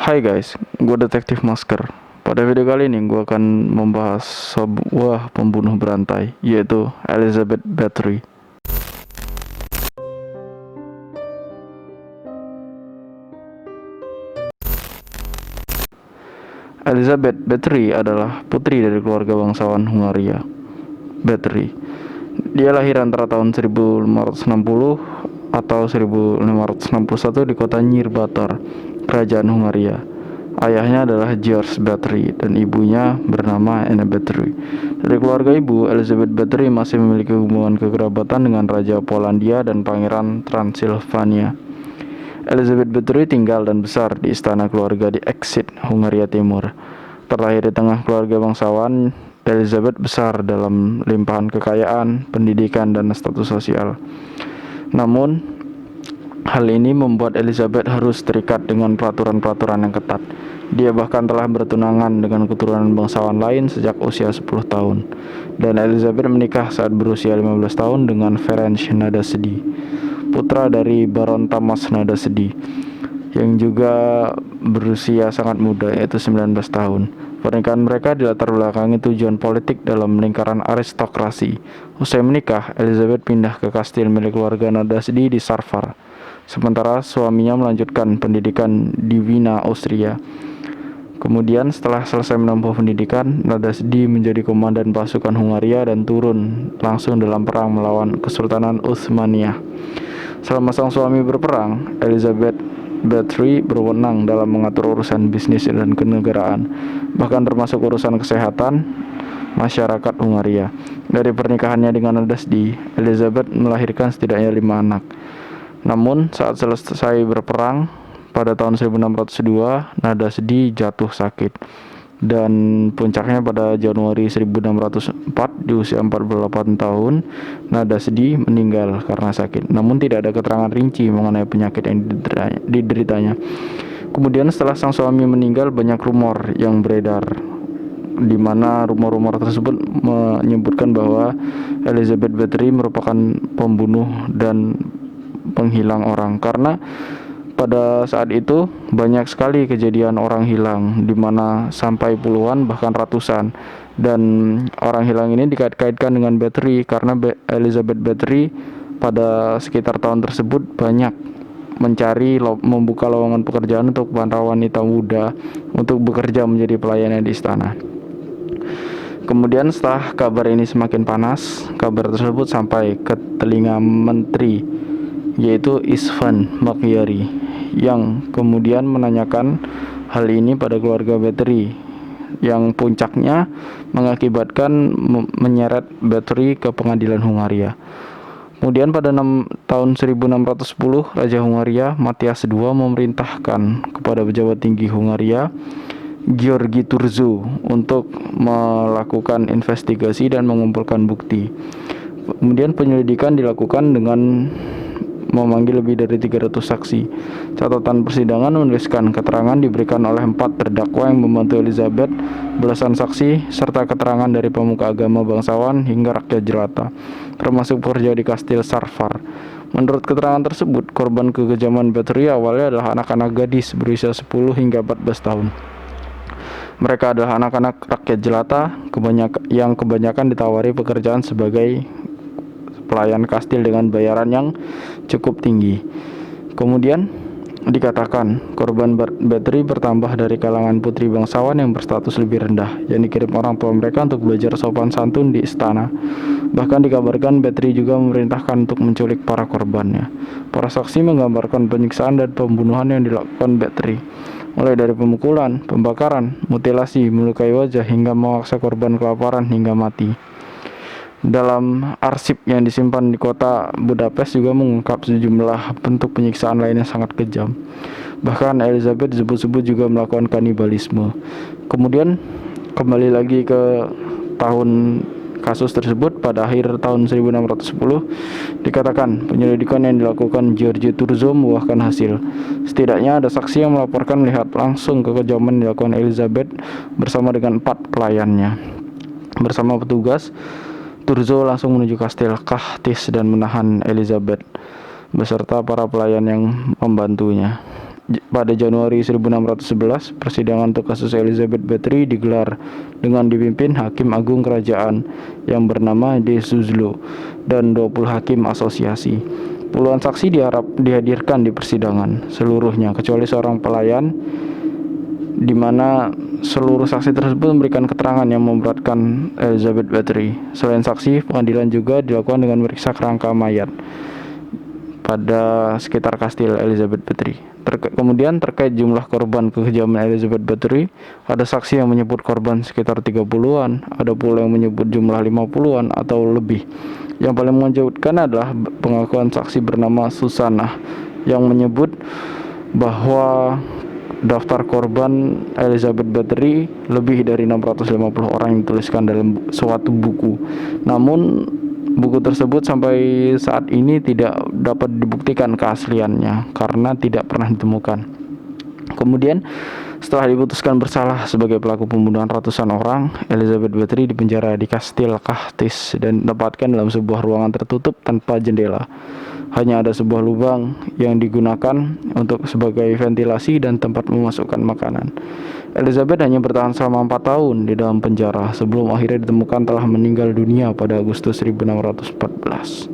Hai guys, gue Detektif Masker. Pada video kali ini gue akan membahas sebuah pembunuh berantai, yaitu Elizabeth Bathory. Elizabeth Bathory adalah putri dari keluarga bangsawan Hungaria. Bathory, dia lahir antara tahun 1560 atau 1561 di kota Nyírbátor, kerajaan Hungaria. Ayahnya adalah George Bathory dan ibunya bernama Anna Bathory. Dari keluarga ibu, Elizabeth Bathory masih memiliki hubungan kekerabatan dengan Raja Polandia dan Pangeran Transilvania. Elizabeth Bathory tinggal dan besar di istana keluarga di Exit, Hungaria Timur. Terlahir di tengah keluarga bangsawan, Elizabeth besar dalam limpahan kekayaan, pendidikan, dan status sosial. Namun, hal ini membuat Elizabeth harus terikat dengan peraturan-peraturan yang ketat. Dia bahkan telah bertunangan dengan keturunan bangsawan lain sejak usia 10 tahun. Dan Elizabeth menikah saat berusia 15 tahun dengan Ferenc Nadasdy, putra dari Baron Tamas Nadasdy, yang juga berusia sangat muda, yaitu 19 tahun. Pernikahan mereka dilatar belakangi tujuan politik dalam lingkaran aristokrasi. Usai menikah, Elizabeth pindah ke kastil milik keluarga Nadasdy di Sarfar, sementara suaminya melanjutkan pendidikan di Wina, Austria. Kemudian setelah selesai menempuh pendidikan, Nadasdy menjadi komandan pasukan Hungaria dan turun langsung dalam perang melawan Kesultanan Utsmaniyah. Selama sang suami berperang, Elizabeth Bathory berwenang dalam mengatur urusan bisnis dan kenegaraan, bahkan termasuk urusan kesehatan masyarakat Hungaria. Dari pernikahannya dengan Nadasdy, Elizabeth melahirkan setidaknya 5 anak. Namun, saat selesai berperang pada tahun 1602, Nadasdy jatuh sakit. Dan puncaknya pada Januari 1604 di usia 48 tahun, Nadasdy meninggal karena sakit. Namun tidak ada keterangan rinci mengenai penyakit yang dideritanya. Kemudian setelah sang suami meninggal, banyak rumor yang beredar, di mana rumor-rumor tersebut menyebutkan bahwa Elizabeth Bathory merupakan pembunuh dan penghilang orang, karena pada saat itu banyak sekali kejadian orang hilang, di mana sampai puluhan bahkan ratusan. Dan orang hilang ini dikait-kaitkan dengan Bathory karena Elizabeth Bathory pada sekitar tahun tersebut banyak membuka lowongan pekerjaan untuk para wanita muda untuk bekerja menjadi pelayan di istana. Kemudian setelah kabar ini semakin panas, kabar tersebut sampai ke telinga menteri, yaitu István Magyari, yang kemudian menanyakan hal ini pada keluarga Bathory, yang puncaknya mengakibatkan menyeret Bathory ke pengadilan Hungaria. Kemudian pada tahun 1610, Raja Hungaria Matthias II memerintahkan kepada pejabat tinggi Hungaria, György Turzo, untuk melakukan investigasi dan mengumpulkan bukti. Kemudian penyelidikan dilakukan dengan memanggil lebih dari 300 saksi. Catatan persidangan menuliskan keterangan diberikan oleh 4 terdakwa yang membantu Elizabeth, belasan saksi, serta keterangan dari pemuka agama bangsawan hingga rakyat jelata, termasuk pekerja di kastil Sarfar. Menurut keterangan tersebut, korban kekejaman Bathory awalnya adalah anak-anak gadis berusia 10 hingga 14 tahun. Mereka adalah anak-anak rakyat jelata yang kebanyakan ditawari pekerjaan sebagai pelayan kastil dengan bayaran yang cukup tinggi. Kemudian dikatakan korban Bathory bertambah dari kalangan putri bangsawan yang berstatus lebih rendah, yang dikirim orang tua mereka untuk belajar sopan santun di istana. Bahkan dikabarkan Bathory juga memerintahkan untuk menculik para korbannya. Para saksi menggambarkan penyiksaan dan pembunuhan yang dilakukan Bathory, mulai dari pemukulan, pembakaran, mutilasi, melukai wajah, hingga memaksa korban kelaparan hingga mati. Dalam arsip yang disimpan di kota Budapest juga mengungkap sejumlah bentuk penyiksaan lain yang sangat kejam. Bahkan Elizabeth disebut-sebut juga melakukan kanibalisme. Kemudian kembali lagi ke tahun kasus tersebut, pada akhir tahun 1610 dikatakan penyelidikan yang dilakukan György Turzo membuahkan hasil. Setidaknya ada saksi yang melaporkan melihat langsung kekejaman yang dilakukan Elizabeth bersama dengan 4 pelayannya. Bersama petugas, Turzo langsung menuju kastil Kahtis dan menahan Elizabeth beserta para pelayan yang membantunya. pada Januari 1611, persidangan untuk kasus Elizabeth Bathory digelar dengan dipimpin Hakim Agung Kerajaan yang bernama De Suzlo dan 20 hakim asosiasi. Puluhan saksi dihadirkan di persidangan, seluruhnya kecuali seorang pelayan, di mana seluruh saksi tersebut memberikan keterangan yang memberatkan Elizabeth Bathory. Selain saksi, pengadilan juga dilakukan dengan memeriksa kerangka mayat pada sekitar kastil Elizabeth Bathory. Kemudian terkait jumlah korban kekejaman Elizabeth Bathory, ada saksi yang menyebut korban sekitar 30-an, ada pula yang menyebut jumlah 50-an atau lebih. Yang paling mengejutkan adalah pengakuan saksi bernama Susanna yang menyebut bahwa daftar korban Elizabeth Bathory lebih dari 650 orang yang dituliskan dalam suatu buku. Namun buku tersebut sampai saat ini tidak dapat dibuktikan keasliannya karena tidak pernah ditemukan. Kemudian setelah diputuskan bersalah sebagai pelaku pembunuhan ratusan orang, Elizabeth Bathory dipenjara di Kastil Kahtis dan ditempatkan dalam sebuah ruangan tertutup tanpa jendela. Hanya ada sebuah lubang yang digunakan untuk sebagai ventilasi dan tempat memasukkan makanan. Elizabeth hanya bertahan selama 4 tahun di dalam penjara sebelum akhirnya ditemukan telah meninggal dunia pada Agustus 1614.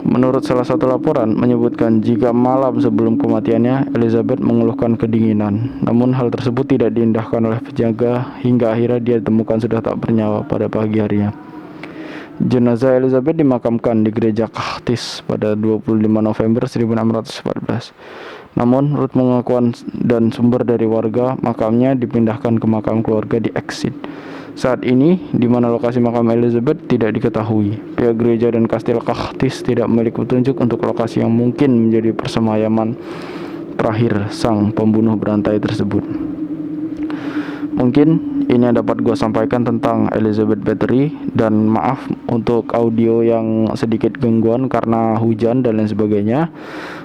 Menurut salah satu laporan menyebutkan jika malam sebelum kematiannya Elizabeth mengeluhkan kedinginan. Namun hal tersebut tidak diindahkan oleh penjaga hingga akhirnya dia ditemukan sudah tak bernyawa pada pagi harinya. Jenazah Elizabeth dimakamkan di gereja Kahtis pada 25 November 1614. Namun menurut pengakuan dan sumber dari warga, makamnya dipindahkan ke makam keluarga di Exit. Saat ini, di mana lokasi makam Elizabeth tidak diketahui. Pihak gereja dan kastil Kahtis tidak memiliki petunjuk untuk lokasi yang mungkin menjadi persemayaman terakhir sang pembunuh berantai tersebut. Mungkin ini yang dapat gue sampaikan tentang Elizabeth Bathory, dan maaf untuk audio yang sedikit gangguan karena hujan dan lain sebagainya.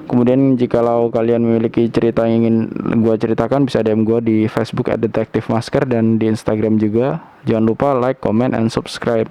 Kemudian jikalau kalian memiliki cerita yang ingin gue ceritakan, bisa DM gue di Facebook @detektifmasker dan di Instagram juga. Jangan lupa like, comment, and subscribe.